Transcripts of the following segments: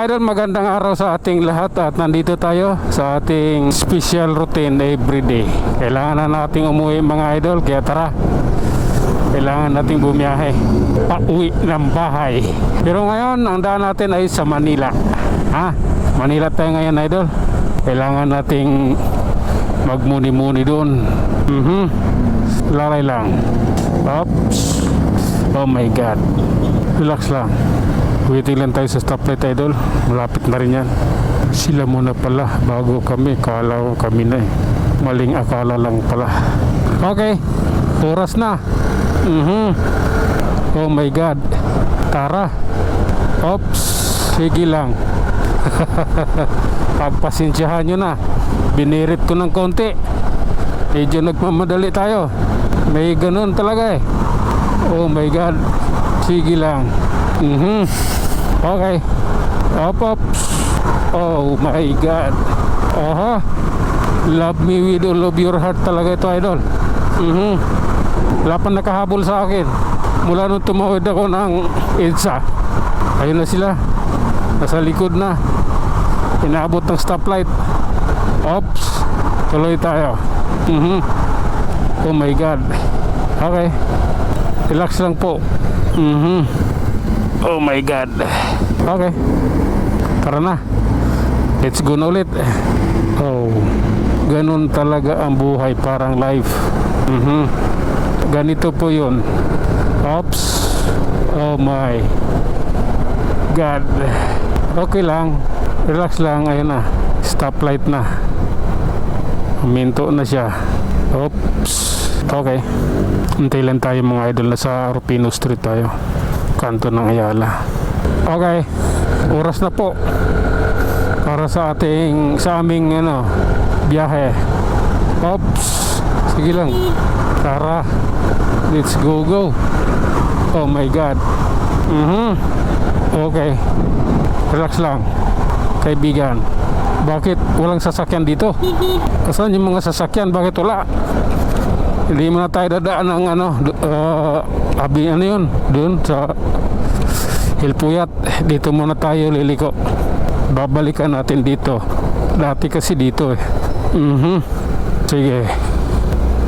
idol, magandang araw sa ating lahat at nandito tayo sa ating special routine everyday. Kailangan na nating umuwi mga idol, kaya tara, kailangan nating bumiyahe pauwi ng bahay. Pero ngayon ang daan natin ay sa Manila. Manila tayo ngayon idol. Kailangan nating magmuni-muni doon. Lalay lang. Oops. Oh my god. Relax lang. Waiting lang tayo sa stoplight idol. Malapit na rin yan. Sila muna pala bago kami. Kala ko kami na eh. Maling akala lang pala. Okay, oras na. Oh my god. Tara. Oops. Sige lang. Pagpasensyahan nyo na. Binirit ko ng konti. Medyo nagmamadali tayo. May ganun talaga eh. Oh my god. Sige lang. Okay. Ops. Oh my god. Love me with all of your heart talaga ito idol. Wala pa nakahabol sa akin mula nung tumawid ako ng EDSA. Ayun na sila. Nasa likod na. Inaabot ng stoplight. Oops. Tuloy tayo. Oh my god. Okay. Relax lang po. Oh my god. Okay. Tara na. Let's go na ulit. Oh. Ganun talaga ang buhay, parang life. Ganito po yun. Oops. Oh my god. Okay lang. Relax lang. Ayun na. Stoplight na. Huminto na siya. Oops. Okay. Hintay lang tayo mga idol. Nasa Rufino Street tayo. Kanto ng Ayala. Okay. Oras na po para sa aming biyahe. Oops. Sige lang. Tara. Let's go. Oh my god. Okay. Relax lang kaibigan. Bakit walang sasakyan dito? Saan yung mga sasakyan? Bakit wala? Hindi mo na tayo dadaan ng yun doon sa Hilpuyat. Dito muna tayo liliko. Babalikan natin dito. Dati kasi dito eh. Sige.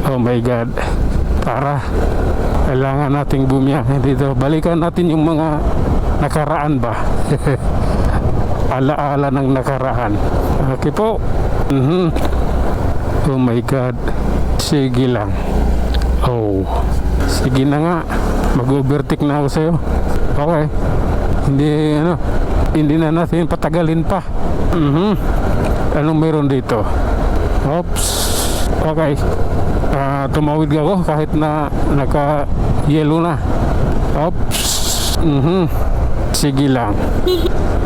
Oh my god. Tara. Kailangan nating bumiyahe dito. Balikan natin yung mga nakaraan ba. Ala-ala ng nakaraan. Okay po. Oh my god. Sige lang. Oh. Sige na nga. Mag-overtake na ako sa'yo. Okay. Hindi na natin patagalin pa. Anong meron dito? Oops. Okay. Tumawid ako kahit na naka-yellow na. Oops. Sige lang.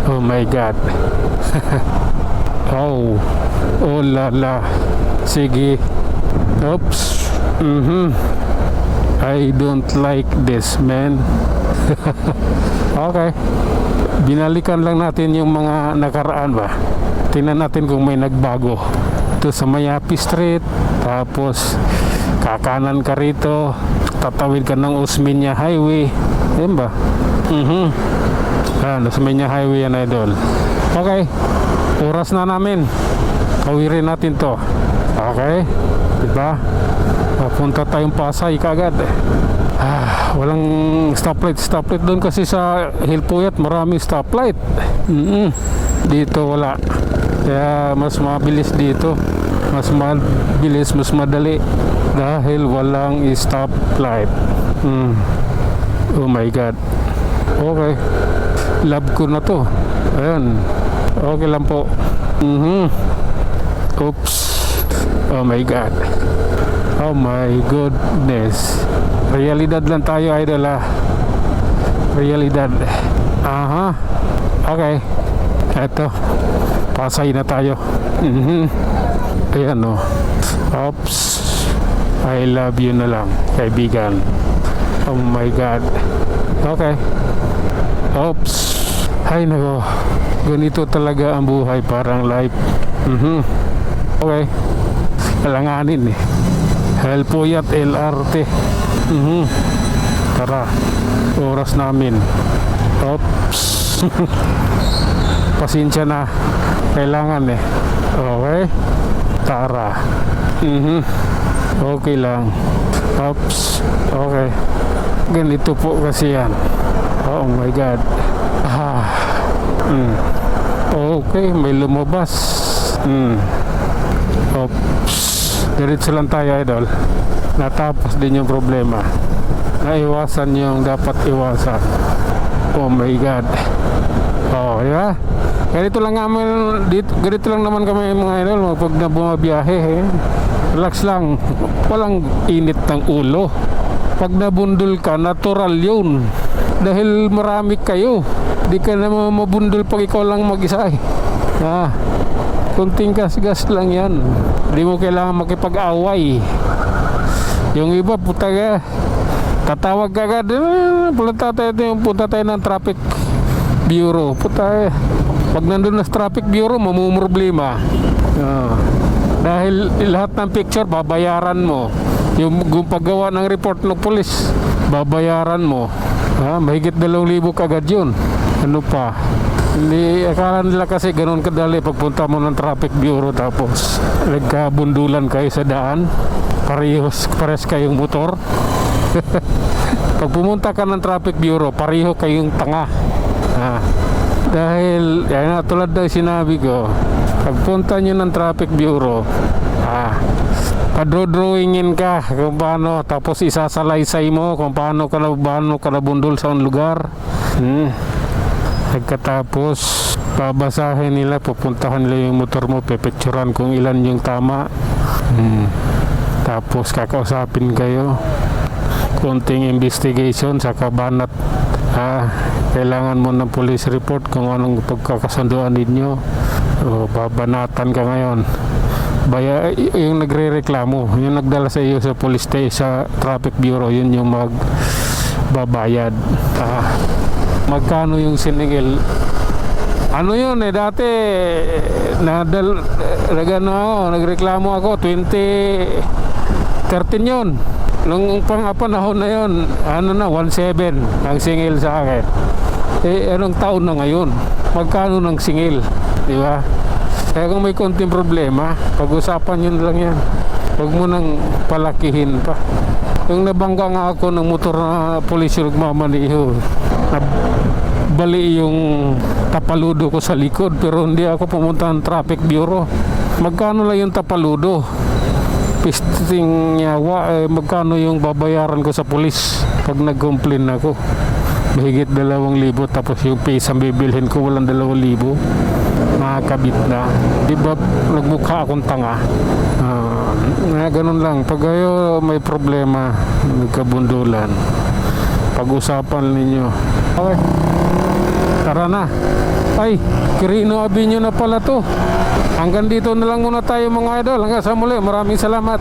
Oh my god. Oh lala. Sige. Oops. I don't like this, man. Okay. Binalikan lang natin yung mga nakaraan ba. Tingnan natin kung may nagbago. Ito sa Mayapi Street. Tapos kakanan ka rito. Tatawid ka ng Osmeña Highway. Yan ba? Osmeña Highway yan idol. Okay. Oras na namin. Kawirin natin to. Okay. Diba? Punta tayong Pasay kagad. Walang stoplight doon kasi sa Hilpuyat maraming stoplight. Dito wala. Kaya mas mabilis dito. Mas mabilis, mas madali dahil walang stoplight. Oh my god. Okay. Love ko na to. Ayan. Okay lang po. Oops. Oh my god. Oh my goodness. Realidad lang tayo idol Realidad. Okay. Eto. Pasay na tayo. Ayan o. Oops. I love you na lang kaibigan. Oh my god. Okay. Oops. Ay nako. Ganito talaga ang buhay, parang life. Okay. Alanganin eh. Hilpuyat LRT. Tara. Oras namin. Oops. Pasensya na. Kailangan eh. Okay. Tara. Okay lang. Oops. Okay. Ganito po kasi yan. Oh my God. Okay, may lumabas. Oops. Diretso lang tayo, idol. Natapos din yung problema. Naiwasan yung dapat iwasan. Oh my God. Oh, yeah. Ganito lang naman kami mga idol pag na bumabiyahe. Relax lang. Walang init ng ulo. Pag nabundol ka, natural yun. Dahil marami kayo. Di ka na mabundol pag ikaw lang mag-isa eh. Kunting gas-gas lang yan. Di mo kailangan makipag-away. Yung iba, puta ka. Tatawag ka agad. Punta tayo ng traffic bureau. Puta eh. Pag nandun na sa traffic bureau, mamumroblema. Dahil lahat ng picture, babayaran mo. Yung paggawa ng report ng polis, babayaran mo. Mahigit 2,000 kagad yun. Ano pa? Hindi, akala nila kasi ganun kadali pagpunta mo ng traffic bureau tapos nagkabundulan kayo sa daan. Pares kayong motor. Pag pumunta ka ng traffic bureau, pareho kayong tanga. Dahil, yan na, tulad na sinabi ko, pagpunta nyo ng traffic bureau, padro-drawingin ka kung paano, tapos isasalaysay mo kung paano ka nabundol sa lugar. Pagkatapos, babasahin nila, pupuntahan nila yung motor mo, pipicturan kung ilan yung tama. Tapos, kakausapin kayo. Konting investigation, saka banat. Kailangan mo ng police report kung anong pagkakasunduan ninyo. Babanatan ka ngayon. Yung nagre-reklamo, yung nagdala sa iyo sa police station, sa traffic bureau, yun yung magbabayad. Magkano yung siningil? Ano yun eh, dati nagreklamo ako 2013 yun. Nung panahon na yun, 1,700 ang singil sa akin. Anong taon na ngayon? Magkano ng singil? Di ba? Kaya kung may konting problema, pag-usapan yun lang yan. Huwag mo nang palakihin pa. Yung nabangga nga ako ng motor na pulis yung nagmamaniho, bali yung tapaludo ko sa likod, pero hindi ako pumunta ng traffic bureau. Magkano lang yung tapaludo? Pisting yawa, magkano yung babayaran ko sa pulis pag nag-complain ako? Mahigit 2,000, tapos yung pesa bibilhin ko walang 2,000. Makakabit na. Di ba nagmukha akong tanga? Ganun lang. Pag kayo may problema, nagkabundulan, pag-usapan ninyo. Okay, tara na. Ay, Quirino Avenue na pala to. Hanggang dito na lang muna tayo mga idol. Hanggang sa muli, maraming salamat.